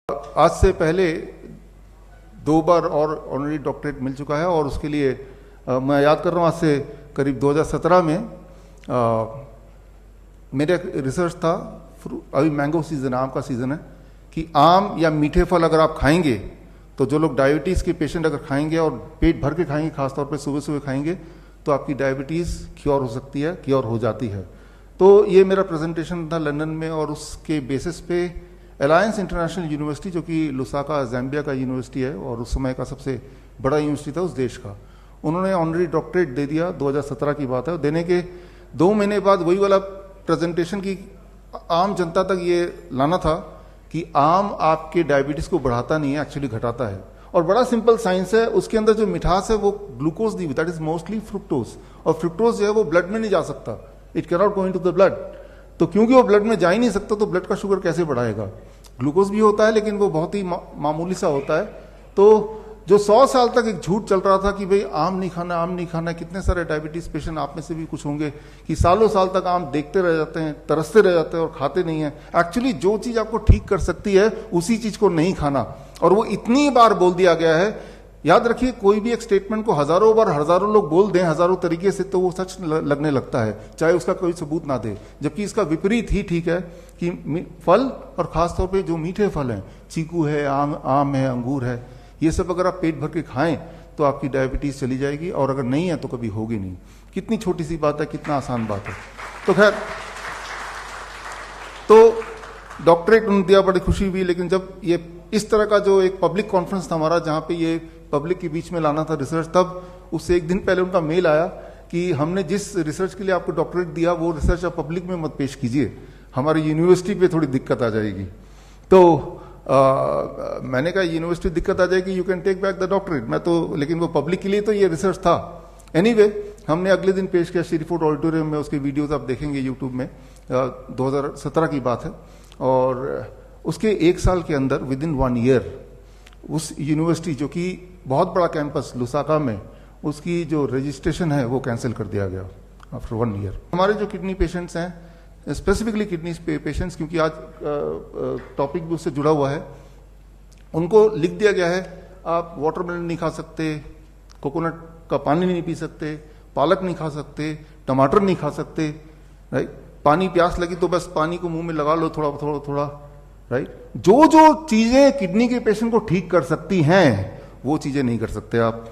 आज से पहले 2 बार और ऑनरी डॉक्टरेट मिल चुका है और उसके लिए मैं याद कर रहा हूँ आज से करीब 2017 में मेरा रिसर्च था। अभी मैंगो सीज़न है, आम का सीज़न है, कि आम या मीठे फल अगर आप खाएंगे तो जो लोग डायबिटीज़ के पेशेंट अगर खाएंगे और पेट भर के खाएंगे, खासतौर पे सुबह सुबह खाएंगे, तो आपकी डायबिटीज़ क्योर हो सकती है, क्योर हो जाती है। तो ये मेरा प्रेजेंटेशन था लंदन में और उसके बेसिस पे अलायंस इंटरनेशनल यूनिवर्सिटी, जो कि लुसाका ज़ैम्बिया का यूनिवर्सिटी है और उस समय का सबसे बड़ा यूनिवर्सिटी था उस देश का, उन्होंने ऑनरी डॉक्टरेट दे दिया। 2017 की बात है। देने के 2 महीने बाद वही वाला प्रेजेंटेशन की आम जनता तक ये लाना था कि आम आपके डायबिटीज़ को बढ़ाता नहीं है, एक्चुअली घटाता है। और बड़ा सिंपल साइंस है, उसके अंदर जो मिठास है वो glucose the, that is mostly fructose, और फ्रुक्टोज जो है वो ब्लड में नहीं जा सकता, it can not go into the blood. तो क्योंकि वो ब्लड में जा ही नहीं सकता तो ब्लड का शुगर कैसे बढ़ाएगा। ग्लूकोज भी होता है लेकिन वो बहुत ही मामूली सा होता है। तो जो 100 साल तक एक झूठ चल रहा था कि भाई आम नहीं खाना, आम नहीं खाना, कितने सारे डायबिटीज पेशेंट आप में से भी कुछ होंगे कि सालों साल तक आम देखते रह जाते हैं, तरसते रह जाते हैं और खाते नहीं है। एक्चुअली जो चीज आपको ठीक कर सकती है उसी चीज को नहीं खाना, और वो इतनी बार बोल दिया गया है। याद रखिए, कोई भी एक स्टेटमेंट को हजारों बार हजारों लोग बोल दें हजारों तरीके से तो वो सच लगने लगता है, चाहे उसका कोई सबूत ना दे। जबकि इसका विपरीत ही ठीक है कि फल, और खासतौर पे जो मीठे फल हैं, चीकू है, आम है, अंगूर है, ये सब अगर आप पेट भर के खाएं तो आपकी डायबिटीज चली जाएगी, और अगर नहीं है तो कभी होगी नहीं। कितनी छोटी सी बात है, कितना आसान बात है। तो खैर, तो डॉक्टरेट उन्होंने दिया, बड़ी खुशी हुई। लेकिन जब ये इस तरह का जो एक पब्लिक कॉन्फ्रेंस था हमारा, जहां पे ये पब्लिक के बीच में लाना था रिसर्च, तब उससे 1 दिन पहले उनका मेल आया कि हमने जिस रिसर्च के लिए आपको डॉक्टरेट दिया वो रिसर्च आप पब्लिक में मत पेश कीजिए, हमारी यूनिवर्सिटी पे थोड़ी दिक्कत आ जाएगी। तो मैंने कहा यूनिवर्सिटी दिक्कत आ जाएगी, you can take back the doctorate. मैं तो, लेकिन वो पब्लिक के लिए तो ये रिसर्च था। एनीवे, हमने अगले दिन पेश किया श्रीफोर्ट ऑडिटोरियम में। उसके वीडियोस आप देखेंगे यूट्यूब में, 2017 की बात है। और उसके 1 साल के अंदर, विद इन 1 ईयर, उस यूनिवर्सिटी जो कि बहुत बड़ा कैंपस लुसाका में, उसकी जो रजिस्ट्रेशन है वो कैंसिल कर दिया गया आफ्टर 1 ईयर। हमारे जो किडनी पेशेंट्स हैं, स्पेसिफिकली किडनी पेशेंट्स, क्योंकि आज टॉपिक भी उससे जुड़ा हुआ है, उनको लिख दिया गया है आप वाटरमेलन नहीं खा सकते, कोकोनट का पानी नहीं पी सकते, पालक नहीं खा सकते, टमाटर नहीं खा सकते, राइट। पानी, प्यास लगी तो बस पानी को मुंह में लगा लो थोड़ा थोड़ा थोड़ा, राइट। जो जो चीजें किडनी के पेशेंट को ठीक कर सकती हैं वो चीजें नहीं कर सकते आप।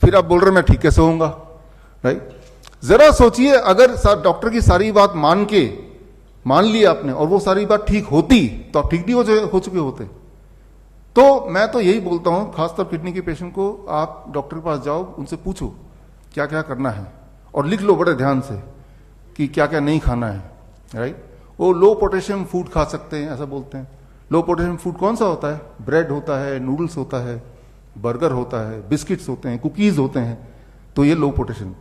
फिर आप बोल रहे मैं ठीक कैसे होऊंगा, राइट। जरा सोचिए, अगर डॉक्टर की सारी बात मान ली आपने और वो सारी बात ठीक होती तो आप ठीक भी हो चुके होते। तो मैं तो यही बोलता हूं, खासतौर किडनी के पेशेंट को, आप डॉक्टर के पास जाओ, उनसे पूछो क्या क्या करना है और लिख लो बड़े ध्यान से कि क्या क्या नहीं खाना है, राइट। वो लो पोटेशियम फूड खा सकते हैं, ऐसा बोलते हैं। लो पोटेशियम फूड कौन सा होता है? ब्रेड होता है, नूडल्स होता है, बर्गर होता है, बिस्किट्स होते हैं, कुकीज होते हैं, तो ये लो पोटेशियम।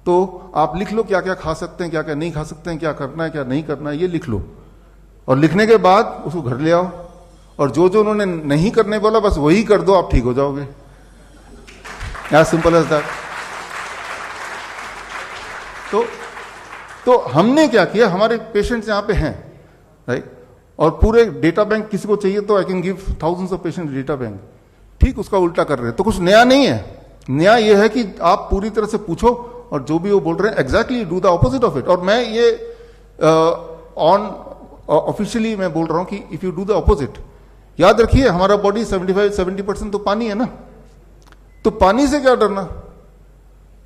तो आप लिख लो क्या क्या खा सकते हैं, क्या क्या नहीं खा सकते हैं, क्या करना है क्या नहीं करना है, ये लिख लो। और लिखने के बाद उसको घर ले आओ, और जो जो उन्होंने नहीं करने बोला बस वही कर दो, आप ठीक हो जाओगे। As simple as that. तो हमने क्या किया, हमारे पेशेंट्स यहाँ पे हैं, राइट, और पूरे डेटा बैंक किसी को चाहिए तो I can give thousands of patient data bank. ठीक उसका उल्टा कर रहे हैं, तो कुछ नया नहीं है। नया ये है कि आप पूरी तरह से पूछो और जो भी वो बोल रहे हैं exactly do the opposite of it. और मैं ये ऑफिशियली मैं बोल रहा हूं कि if you do the opposite, याद रखिए हमारा बॉडी 75-70% तो पानी है ना, तो पानी से क्या डरना,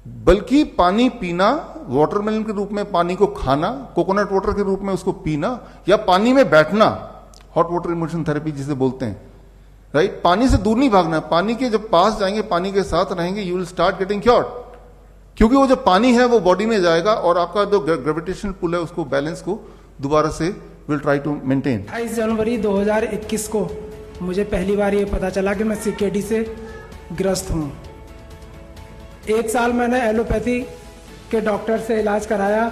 बल्कि पानी पीना, वाटरमेलन के रूप में पानी को खाना, कोकोनट वाटर के रूप में उसको पीना, या पानी में बैठना, हॉट वाटर इमर्शन थेरेपी जिसे बोलते हैं, राइट। पानी से दूर नहीं भागना, पानी के जब पास जाएंगे, पानी के साथ रहेंगे, you will start getting cured, क्योंकि वो जो पानी है वो बॉडी में जाएगा और आपका जो ग्रेविटेशनल पुल है उसको, बैलेंस को दोबारा से विल ट्राई टू मेंटेन। 28 जनवरी 2021 को मुझे पहली बार ये पता चला कि मैं सीकेडी से ग्रस्त हूँ। 1 साल मैंने एलोपैथी के डॉक्टर से इलाज कराया,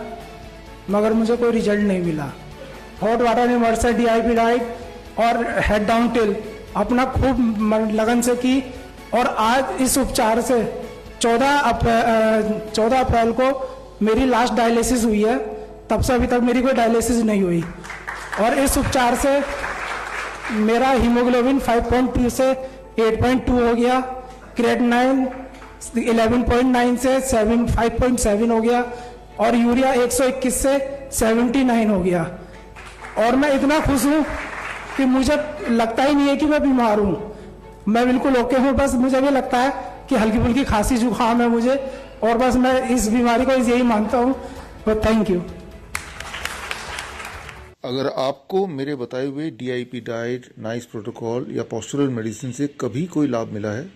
मगर मुझे कोई रिजल्ट नहीं मिला। Hot water immersion DIP diet और हेड डाउन टिल अपना खूब लगन से की, और आज इस उपचार से 14 अप्रैल को मेरी लास्ट डायलिसिस हुई है। तब से अभी तक मेरी कोई डायलिसिस नहीं हुई, और इस उपचार से मेरा हीमोग्लोबिन 5.2 से 8.2 हो गया, क्रेटिनाइन 11.9 से 5.7 हो गया और यूरिया 121 से 79 हो गया। और मैं इतना खुश हूँ कि मुझे लगता ही नहीं है कि मैं बीमार हूँ, मैं बिल्कुल ओके हूँ। बस मुझे भी लगता है कि हल्की फुल्की खांसी जुकाम है मुझे, और बस मैं इस बीमारी को यही मानता हूँ। तो थैंक यू। अगर आपको मेरे बताए हुए DIP डाइट, नाइस प्रोटोकॉल या पोस्चरल मेडिसिन से कभी कोई लाभ मिला है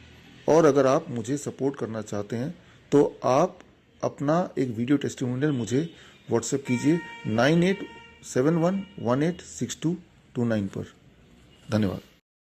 और अगर आप मुझे सपोर्ट करना चाहते हैं तो आप अपना एक वीडियो टेस्टिमोनियल मुझे व्हाट्सएप कीजिए 9871186229 पर। धन्यवाद।